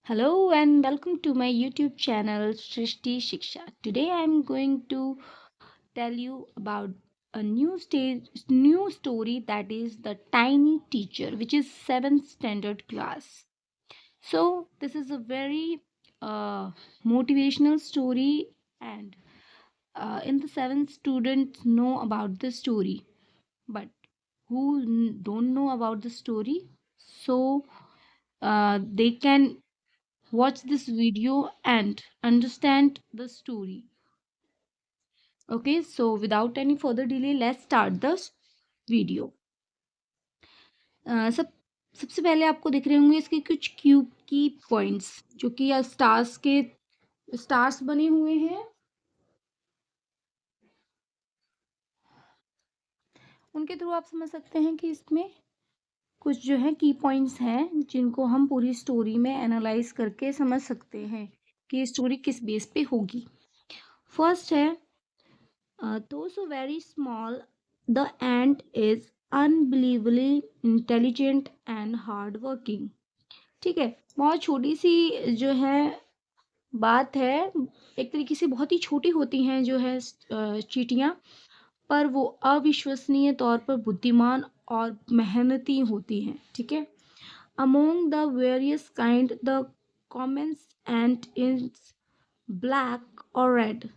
Hello and welcome to my YouTube channel Srishti Shiksha. Today I am going to tell you about a new story, that is The Tiny Teacher, which is 7th standard class. So this is a very motivational story, and in the 7th students know about the story, but who don't know about the story, so they can watch this video and understand the story. Okay, so without any further delay, let's start the video. सब सबसे पहले आपको दिख रहे होंगे इसके कुछ cube की पॉइंट्स, जो कि स्टार्स बने हुए हैं। उनके थ्रू आप समझ सकते हैं कि इसमें कुछ जो है की पॉइंट्स हैं, जिनको हम पूरी स्टोरी में एनालाइज करके समझ सकते हैं कि स्टोरी किस बेस पे होगी। फर्स्ट है, though so very small, the ant is unbelievably intelligent and hard working. ठीक है, बहुत छोटी सी जो है बात है, एक तरीके से बहुत ही छोटी होती हैं जो है चींटियां, पर वो अविश्वसनीय तौर पर बुद्धिमान और मेहनती होती हैं। ठीक है, among the various kind, the common ant is black or red.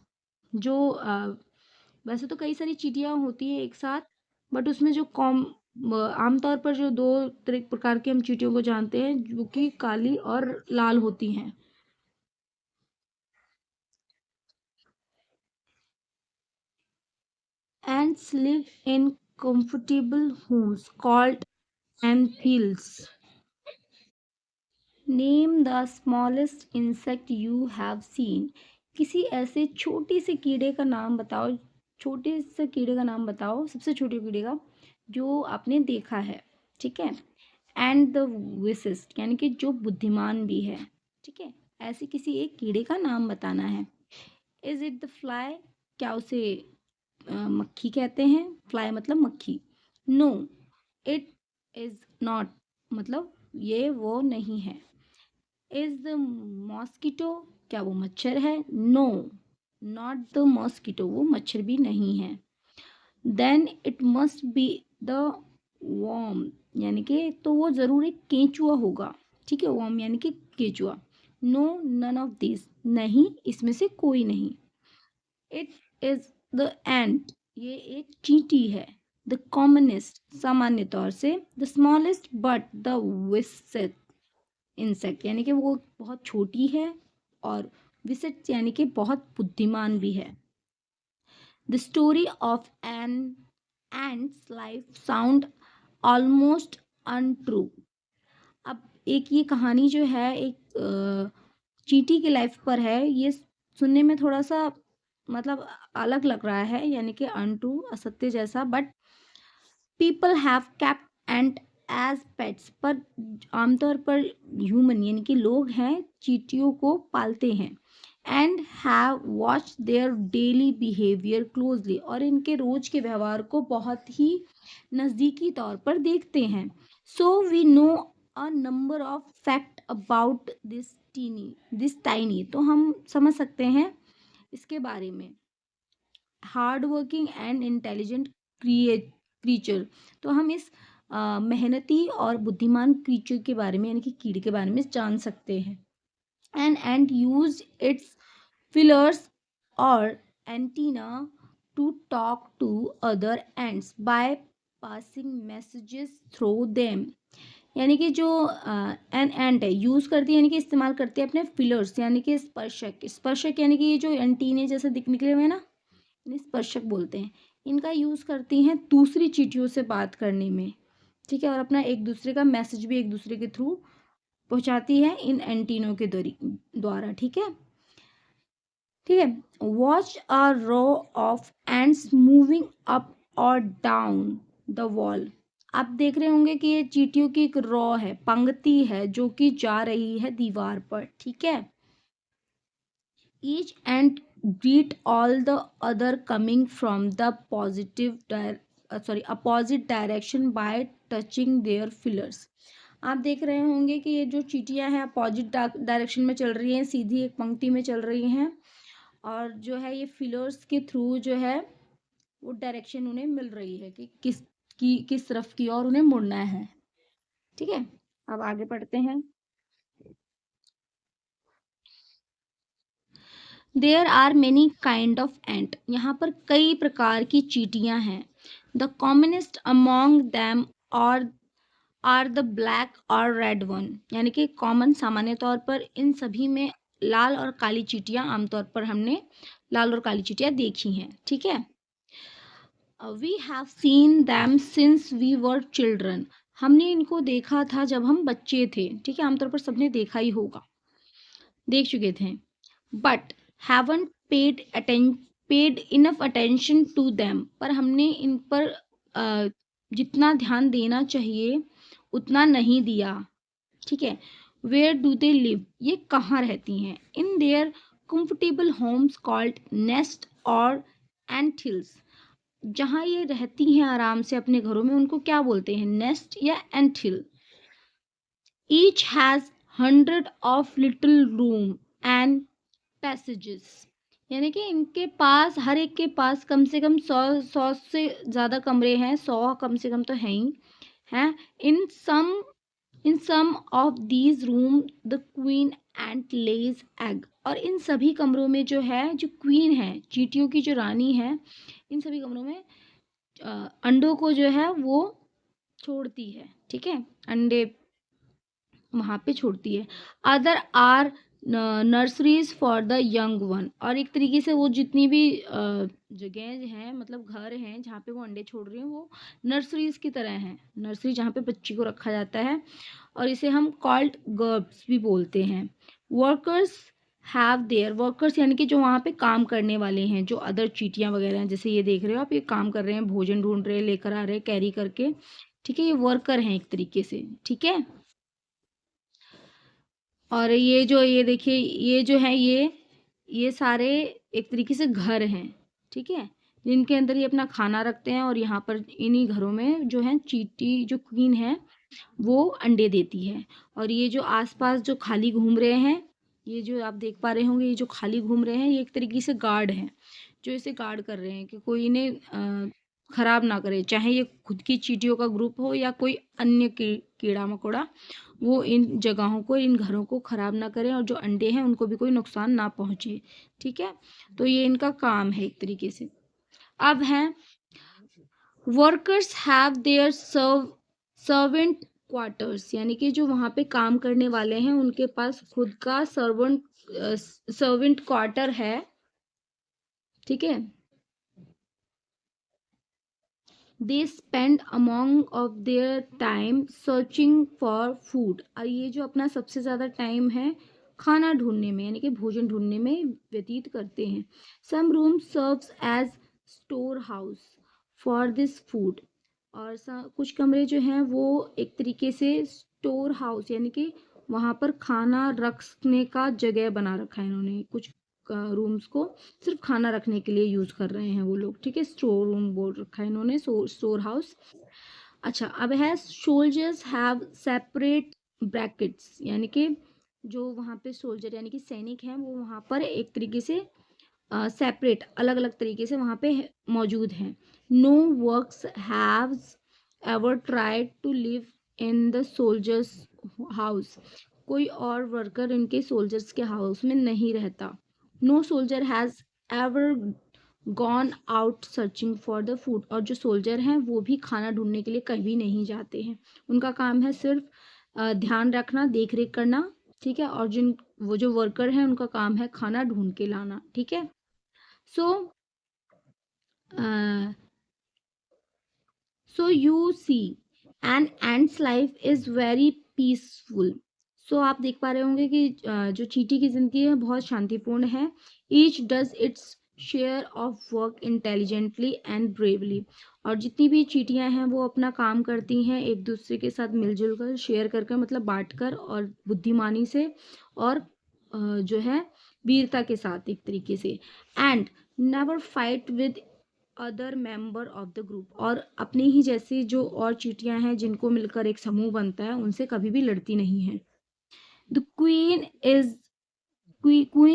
जो वैसे तो कई सारी चींटियां होती हैं एक साथ, बट उसमें जो आमतौर पर जो दो प्रकार के हम चींटियों को जानते हैं, जो कि काली और लाल होती हैं। Ants live in comfortable homes called ant hills. Name the smallest insect you have seen. किसी ऐसे छोटे से कीड़े का नाम बताओ, छोटे से कीड़े का नाम बताओ, सबसे छोटे कीड़े का जो आपने देखा है। ठीक है, एंड द विसिस्ट, यानी कि जो बुद्धिमान भी है। ठीक है, ऐसे किसी एक कीड़े का नाम बताना है। इज इट द फ्लाई, क्या उसे मक्खी कहते हैं? फ्लाई मतलब मक्खी। नो, इट इज नॉट, मतलब ये वो नहीं है। इज द मॉस्किटो, क्या वो मच्छर है? नो, नॉट द मॉस्किटो, वो मच्छर भी नहीं है। Then it must be the worm, यानी कि तो वो जरूर एक केंचुआ होगा। ठीक है, वॉर्म यानी कि केंचुआ। नो, नन ऑफ दिस, नहीं, इसमें से कोई नहीं। इट इज द एंट, ये एक चींटी है। द कॉमनेस्ट, सामान्य तौर से। The smallest but the wisest insect, यानी कि वो बहुत छोटी है, और विसेट यानी कि बहुत बुद्धिमान भी है। The story of an ant's life sound almost untrue. अब एक ये कहानी जो है एक चींटी की लाइफ पर है, ये सुनने में थोड़ा सा मतलब अलग लग रहा है, यानी कि अनट्रू, असत्य जैसा। But people have kept ant as pets, पर आमतौर पर ह्यूमन यानी कि लोग हैं चींटियों को पालते हैं। And have watch their daily behaviour closely, और इनके रोज के व्यवहार को बहुत ही नज़दीकी तौर पर देखते हैं। So we know a number of fact about this tiny, तो हम समझ सकते हैं इसके बारे में। Hard working and intelligent creature, तो हम इस मेहनती और बुद्धिमान क्रीचर के बारे में, यानी कि कीड़े के बारे में जान सकते हैं। एंड यूज इट्स फिलर्स और antenna to talk to other ants by passing messages through them, यानी कि जो एन एंट है यूज़ करती है, यानी कि इस्तेमाल करती है अपने फिलर्स, यानी कि स्पर्शक। स्पर्शक यानी कि ये जो एंटीने जैसे दिख निकले हुए हैं ना, इन्हें स्पर्शक बोलते हैं। इनका यूज़ करती हैं दूसरी चींटियों से बात करने में। ठीक है, और अपना एक दूसरे का मैसेज भी एक दूसरे के थ्रू पहुंचाती है इन एंटीनों के द्वारा। ठीक है, ठीक है। Watch a row of ants moving up और डाउन द वॉल। आप देख रहे होंगे कि ये चींटियों की एक रॉ है, पंक्ति है, जो कि जा रही है दीवार पर। ठीक है, each and greet all the other coming from the opposite direction by touching their fillers. आप देख रहे होंगे कि ये जो चींटियां हैं अपोजिट डायरेक्शन में चल रही हैं, सीधी एक पंक्ति में चल रही हैं, और जो है ये फिलर्स के थ्रू जो है वो डायरेक्शन उन्हें मिल रही है कि किस तरफ की ओर उन्हें मुड़ना है। ठीक है, अब आगे पढ़ते हैं। There are many kind of ant, यहाँ पर कई प्रकार की चींटियां हैं। द कॉमनेस्ट अमोंग दैम और आर द ब्लैक और रेड वन, यानी कि कॉमन सामान्य तौर पर इन सभी में लाल और काली चींटियां, आमतौर पर हमने लाल और काली चींटियां देखी हैं। ठीक है, we have seen them since we were children, हमने इनको देखा था जब हम बच्चे थे। ठीक है, आमतौर पर सबने देखा ही होगा, देख चुके थे। But haven't paid enough attention to them, पर हमने इन पर जितना ध्यान देना चाहिए उतना नहीं दिया। ठीक है, वेयर डू दे लिव, ये कहाँ रहती हैं? In their comfortable homes called nest और एंट हिल्स, जहाँ ये रहती हैं आराम से अपने घरों में, उनको क्या बोलते हैं? नेस्ट या ant hill. Each has 100 of little room and passages, यानी कि इनके पास, हर एक के पास कम से कम 100 से ज़्यादा कमरे हैं, 100 कम से कम तो हैं ही हैं। In some of these room the queen ant lays egg, और इन सभी कमरों में जो है, जो क्वीन है, चींटियों की जो रानी है, इन सभी कमरों में अंडों को जो है वो छोड़ती है। ठीक है, अंडे वहाँ पे छोड़ती है। Other are nurseries for the young one, और एक तरीके से वो जितनी भी जगह हैं, मतलब घर हैं जहाँ पे वो अंडे छोड़ रही हैं, वो नर्सरीज की तरह हैं। नर्सरी जहाँ पे बच्ची को रखा जाता है, और इसे हम कॉल्ड गर्ब्स भी बोलते हैं। वर्कर्स हैव देयर, वर्कर्स यानी कि जो वहाँ पे काम करने वाले हैं, जो अदर चींटियाँ वगैरह हैं, जैसे ये देख रहे हो आप, ये काम कर रहे हैं, भोजन ढूंढ रहे हैं, लेकर आ रहे हैं कैरी करके। ठीक है, ये वर्कर हैं एक तरीके से। ठीक है, और ये देखिए, ये जो है ये सारे एक तरीके से घर हैं। ठीक है, जिनके अंदर ये अपना खाना रखते हैं, और यहाँ पर इन्हीं घरों में जो है चींटी, जो क्वीन है, वो अंडे देती है। और ये जो आसपास जो खाली घूम रहे हैं, ये जो आप देख पा रहे होंगे, ये जो खाली घूम रहे हैं, ये एक तरीके से गार्ड हैं, जो इसे गार्ड कर रहे हैं कि कोई इन्हें खराब ना करे, चाहे ये खुद की चींटियों का ग्रुप हो या कोई अन्य कीड़ा मकोड़ा, वो इन जगहों को, इन घरों को खराब ना करें, और जो अंडे हैं उनको भी कोई नुकसान ना पहुंचे। ठीक है, तो ये इनका काम है एक तरीके से। अब हैं workers have their servant quarters, यानी कि जो वहाँ पे काम करने वाले हैं उनके पास खुद का सर्वेंट क्वार्टर है। ठीक है, they spend among of their time searching for food, और ये जो अपना सबसे ज़्यादा टाइम है खाना ढूंढने में, यानी कि भोजन ढूंढने में व्यतीत करते हैं। Some room serves as store house for this food, और कुछ कमरे जो हैं वो एक तरीके से स्टोर हाउस, यानी कि वहाँ पर खाना रखने का जगह बना रखा है इन्होंने। कुछ रूम्स को सिर्फ खाना रखने के लिए यूज़ कर रहे हैं वो लोग। ठीक है, स्टोर रूम बोल रखा है इन्होंने, स्टोर हाउस। अच्छा, अब है सोल्जर्स हैव सेपरेट ब्रैकेट्स, यानी कि जो वहाँ पे सोल्जर यानी कि सैनिक हैं, वो वहाँ पर एक तरीके से सेपरेट, अलग अलग तरीके से वहाँ पे मौजूद हैं। No workers have ever tried to live in the soldiers house, कोई और वर्कर इनके सोल्जर्स के हाउस में नहीं रहता। No soldier has ever gone out searching for the food, और जो सोल्जर हैं वो भी खाना ढूंढने के लिए कभी नहीं जाते हैं। उनका काम है सिर्फ ध्यान रखना, देख रेख करना। ठीक है, और वो जो वर्कर हैं उनका काम है खाना ढूंढ के लाना। ठीक है, so so you see an ant's life is very peaceful, so आप देख पा रहे होंगे कि जो चींटी की ज़िंदगी है बहुत शांतिपूर्ण है। Each does its share of work intelligently and bravely, और जितनी भी चींटियां हैं वो अपना काम करती हैं एक दूसरे के साथ मिलजुल कर, शेयर कर कर, मतलब बांट कर, और बुद्धिमानी से, और जो है वीरता के साथ एक तरीके से। And never fight with other member of the group, और अपने ही जैसे जो और चींटियां हैं जिनको मिलकर एक समूह बनता है उनसे कभी भी लड़ती नहीं है। The queen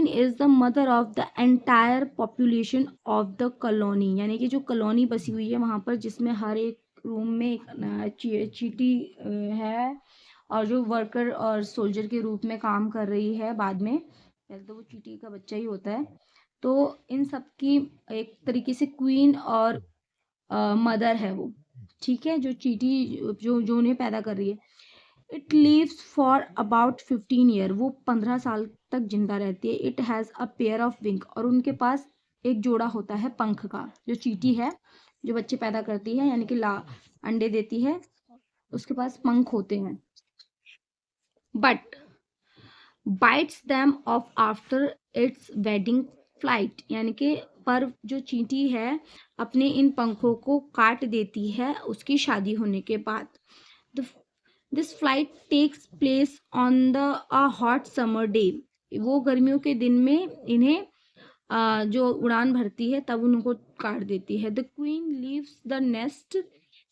is the mother of the entire population of the colony, यानी कि जो कॉलोनी बसी हुई है वहां पर, जिसमें हर एक रूम में एक चींटी है, और जो वर्कर और सोल्जर के रूप में काम कर रही है बाद में, पहले तो वो चींटी का बच्चा ही होता है। तो इन सब की एक तरीके से क्वीन और मदर है वो, ठीक है, जो चींटी जो उन्हें पैदा कर रही है। It lives for about 15 year, वो 15 साल तक जिंदा रहती है। It has a pair of wing, और उनके पास एक जोड़ा होता है पंख का। जो चींटी है जो बच्चे पैदा करती है, यानी कि ला अंडे देती है, उसके पास पंख होते हैं। But bytes them of after it's wedding flight, यानी कि पर जो चींटी है अपने इन पंखों को काट देती है उसकी शादी होने के बाद। This flight takes place on the a hot summer day, वो गर्मियों के दिन में इन्हें जो उड़ान भरती है तब उनको काट देती है। The queen leaves the nest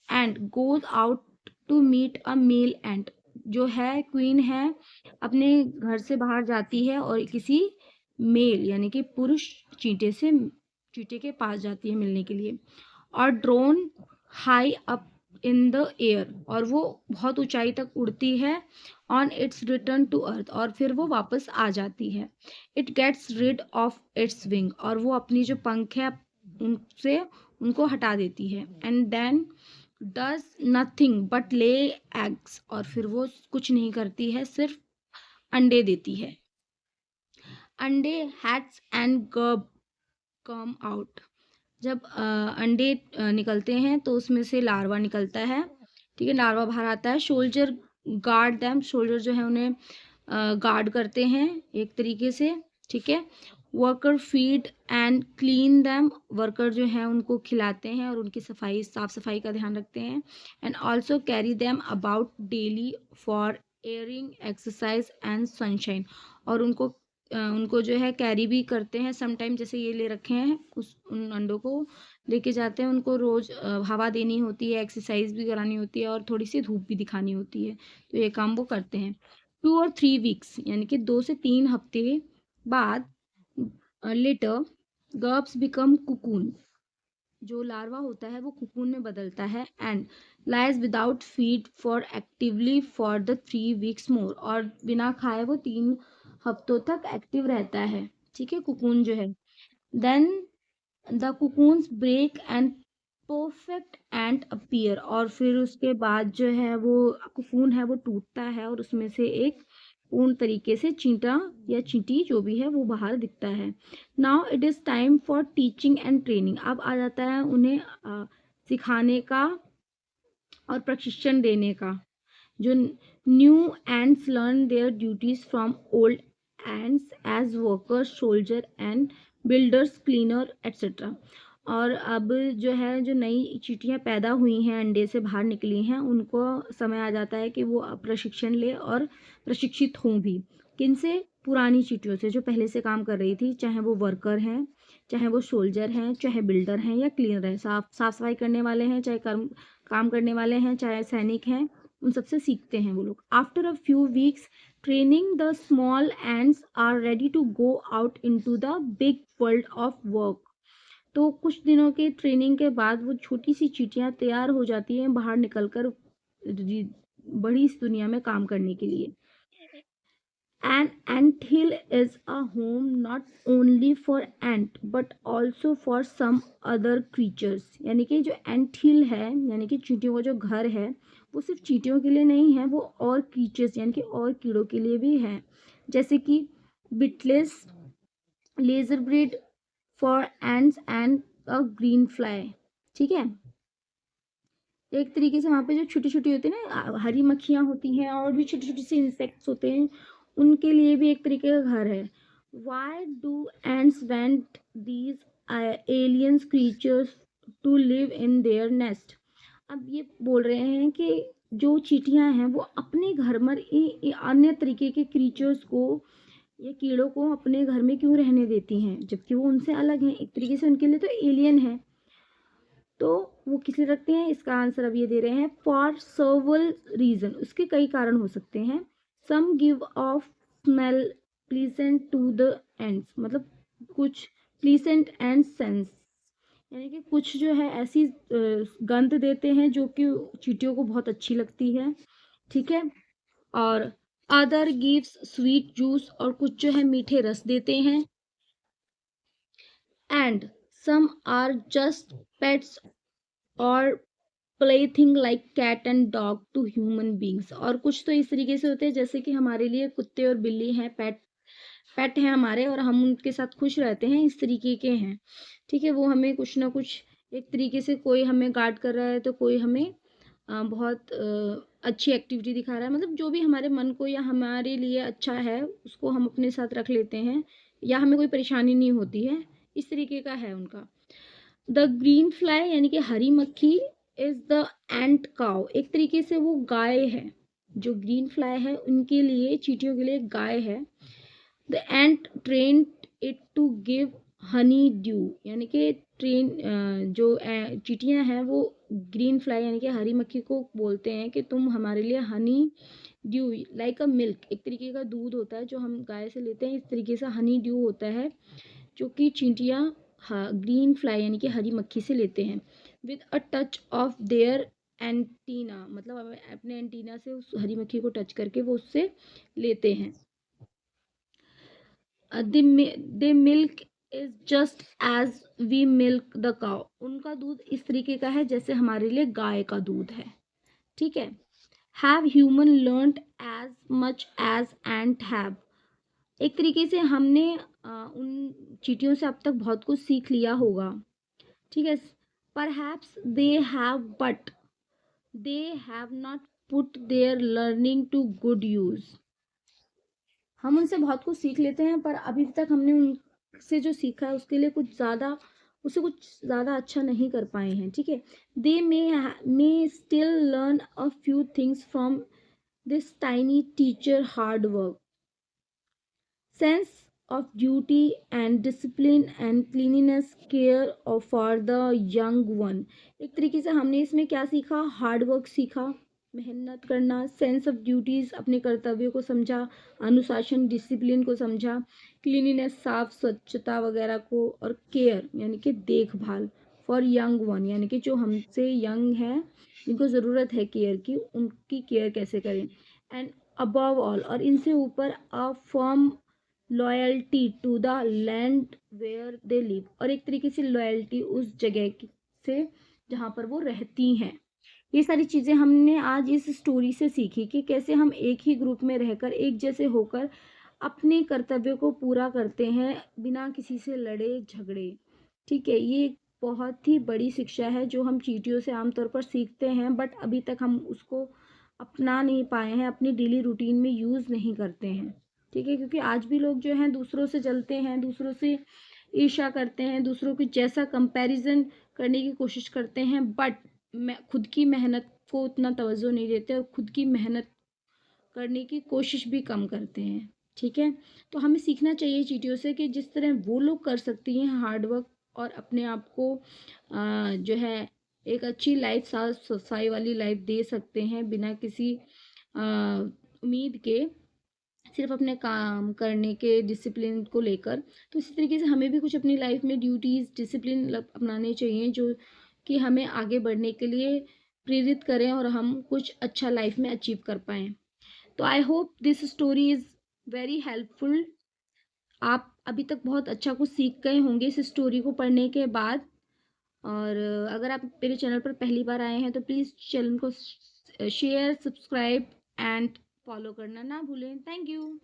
and goes out to meet a male ant, जो है क्वीन है अपने घर से बाहर जाती है और किसी मेल यानी कि पुरुष चींटे के पास जाती है मिलने के लिए। और drone high up in the air, और वो बहुत ऊंचाई तक उड़ती है। On its return to earth, और फिर वो वापस आ जाती है। It gets rid of its wing, और वो अपनी जो पंख है उनसे उनको हटा देती है। And then does nothing but lay eggs, और फिर वो कुछ नहीं करती है, सिर्फ अंडे देती है। अंडे हैट्स एंड गर्ब कम आउट, जब अंडे निकलते हैं तो उसमें से लार्वा निकलता है, ठीक है, लार्वा बाहर आता है। सोल्जर गार्ड दैम, सोल्जर जो है उन्हें गार्ड करते हैं एक तरीके से, ठीक है। Worker feed and clean them, worker जो है उनको खिलाते हैं और उनकी साफ सफाई का ध्यान रखते हैं। And also carry them about daily for airing exercise and sunshine, और उनको जो है कैरी भी करते हैं समटाइम, जैसे ये ले रखे हैं उन अंडों को लेके जाते हैं, उनको रोज हवा देनी होती है, एक्सरसाइज भी करानी होती है और थोड़ी सी धूप भी दिखानी होती है, तो ये काम वो करते हैं। 2 और 3 वीक्स यानी कि 2 से 3 हफ्ते बाद लेटर गर्ब्स बिकम कुकून, जो लार्वा होता है वो कुकून में बदलता है। And lies without feed for actively for the 3 weeks more, और बिना खाए वो 3 हफ्तों तक एक्टिव रहता है, ठीक है, कुकून जो है। Then the cocoons break and perfect and appear, और फिर उसके बाद जो है वो कुकून है वो टूटता है और उसमें से एक पूर्ण तरीके से चींटा या चींटी जो भी है वो बाहर दिखता है। Now it is time for teaching and training, अब आ जाता है उन्हें सिखाने का और प्रशिक्षण देने का। जो new ants learn their duties from old ants as workers, soldier and builders, cleaner etcetera. और अब जो है जो नई चींटियां पैदा हुई हैं अंडे से बाहर निकली हैं, उनको समय आ जाता है कि वो प्रशिक्षण ले और प्रशिक्षित हों भी। किनसे? पुरानी चींटियों से जो पहले से काम कर रही थी, चाहे वो वर्कर हैं, चाहे वो सोल्जर हैं, चाहे बिल्डर हैं या क्लीनर हैं, साफ सफाई करने वाले हैं, चाहे काम करने वाले हैं, चाहे सैनिक हैं, उन सबसे सीखते हैं वो लोग। After a few weeks training, the small ants are ready to go out into the big world of work. तो कुछ दिनों के ट्रेनिंग के बाद वो छोटी सी चींटियां तैयार हो जाती हैं बाहर निकलकर बड़ी इस दुनिया में काम करने के लिए। An anthill is a home not only for ant but also for some other creatures, यानी कि जो anthill है यानी कि चींटियों का जो घर है वो सिर्फ चींटियों के लिए नहीं है, वो और creatures यानी कि और कीड़ों के लिए भी है, जैसे कि beetles, laser breed for ants and a green fly, ठीक है। एक तरीके से वहाँ पे जो छोटी छोटी होती है ना हरी मक्खियाँ होती हैं और भी छोटे छोटे से इंसेक्ट्स होते हैं, उनके लिए भी एक तरीके का घर है। Why do ants want these aliens creatures to live in their nest. अब ये बोल रहे हैं कि जो चींटियां हैं वो अपने घर में अन्य तरीके के क्रीचर्स को या कीड़ों को अपने घर में क्यों रहने देती हैं, जबकि वो उनसे अलग हैं, एक तरीके से उनके लिए तो एलियन है। तो वो किस लिए रखते हैं, इसका आंसर अब ये दे रहे हैं, फॉर सर्वल रीजन, उसके कई कारण हो सकते हैं। Some give off smell pleasant to the ants, मतलब कुछ प्लीजेंट एंड सेंस, यानी कि कुछ जो है ऐसी गंध देते हैं जो कि चींटियों को बहुत अच्छी लगती है, ठीक है। और अदर गिव्स स्वीट जूस, और कुछ जो है मीठे रस देते हैं। And some are just pets और plaything like cat and dog to human beings, और कुछ तो इस तरीके से होते हैं जैसे कि हमारे लिए कुत्ते और बिल्ली हैं, पेट हैं हमारे, और हम उनके साथ खुश रहते हैं, इस तरीके के हैं, ठीक है। वो हमें कुछ ना कुछ एक तरीके से, कोई हमें गार्ड कर रहा है तो कोई हमें बहुत अच्छी एक्टिविटी दिखा रहा है, मतलब जो भी हमारे मन को या हमारे लिए अच्छा है उसको हम अपने साथ रख लेते हैं, या हमें कोई परेशानी नहीं होती है, इस तरीके का है उनका। द ग्रीन फ्लाई यानी कि हरी मक्खी इज द एंट काउ, एक तरीके से वो गाय है, जो ग्रीन फ्लाई है उनके लिए, चींटियों के लिए गाय है। The ant train it to give honeydew, यानी कि जो चींटियां हैं वो ग्रीन फ्लाई यानी कि हरी मक्खी को बोलते हैं कि तुम हमारे लिए Honey due, like a milk, एक तरीके का दूध होता है जो हम गाय से लेते हैं, इस तरीके से हनी ड्यू होता है जो कि चींटियां ग्रीन फ्लाई यानी कि हरी मक्खी से लेते हैं। With a touch of their antenna, मतलब अपने एंटीना से उस हरी मक्खी को टच करके वो उससे लेते हैं। They milk is just as we milk the cow, उनका दूध इस तरीके का है जैसे हमारे लिए गाय का दूध है, ठीक है। Have human learned as much as ant have, एक तरीके से हमने उन चींटियों से अब तक बहुत कुछ सीख लिया होगा, ठीक है। Perhaps they have but they have not put their learning to good use, हम उनसे बहुत कुछ सीख लेते हैं पर अभी तक हमने उनसे जो सीखा है उसके लिए कुछ ज़्यादा अच्छा नहीं कर पाए हैं, ठीक है। They may still learn a few things from this tiny teacher hard work, sense of duty and discipline and cleanliness care for the young one, एक तरीके से हमने इसमें क्या सीखा, हार्ड वर्क सीखा, मेहनत करना, सेंस ऑफ ड्यूटीज अपने कर्तव्यों को समझा, अनुशासन डिसिप्लिन को समझा, क्लीनिनेस साफ स्वच्छता वगैरह को, और केयर यानी कि देखभाल, फॉर यंग वन यानी कि जो हमसे यंग है जिनको ज़रूरत है केयर की, उनकी केयर कैसे करें। एंड अबव ऑल, और इनसे ऊपर, a firm loyalty to the land where they live, और एक तरीके से लॉयल्टी उस जगह से जहाँ पर वो रहती हैं। ये सारी चीज़ें हमने आज इस स्टोरी से सीखी कि कैसे हम एक ही ग्रुप में रहकर एक जैसे होकर अपने कर्तव्यों को पूरा करते हैं बिना किसी से लड़े झगड़े, ठीक है। ये एक बहुत ही बड़ी शिक्षा है जो हम चींटियों से आमतौर पर सीखते हैं, बट अभी तक हम उसको अपना नहीं पाए हैं, अपनी डेली रूटीन में यूज़ नहीं करते हैं, ठीक है। क्योंकि आज भी लोग जो हैं दूसरों से जलते हैं, दूसरों से ईर्ष्या करते हैं, दूसरों के जैसा कंपैरिजन करने की कोशिश करते हैं, बट खुद की मेहनत को उतना तवज्जो नहीं देते और खुद की मेहनत करने की कोशिश भी कम करते हैं, ठीक है। तो हमें सीखना चाहिए चींटियों से कि जिस तरह वो लोग कर सकती हैं हार्ड वर्क और अपने आप को जो है एक अच्छी लाइफ, साफ सफाई वाली लाइफ दे सकते हैं बिना किसी उम्मीद के, सिर्फ अपने काम करने के डिसिप्लिन को लेकर। तो इसी तरीके से हमें भी कुछ अपनी लाइफ में ड्यूटीज़ डिसिप्लिन अपनाने चाहिए जो कि हमें आगे बढ़ने के लिए प्रेरित करें और हम कुछ अच्छा लाइफ में अचीव कर पाएँ। तो I hope this story is very helpful. आप अभी तक बहुत अच्छा कुछ सीख गए होंगे इस स्टोरी को पढ़ने के बाद। और अगर आप मेरे चैनल पर पहली बार आए हैं तो प्लीज़ चैनल को शेयर, सब्सक्राइब एंड फॉलो करना ना भूलें। Thank you.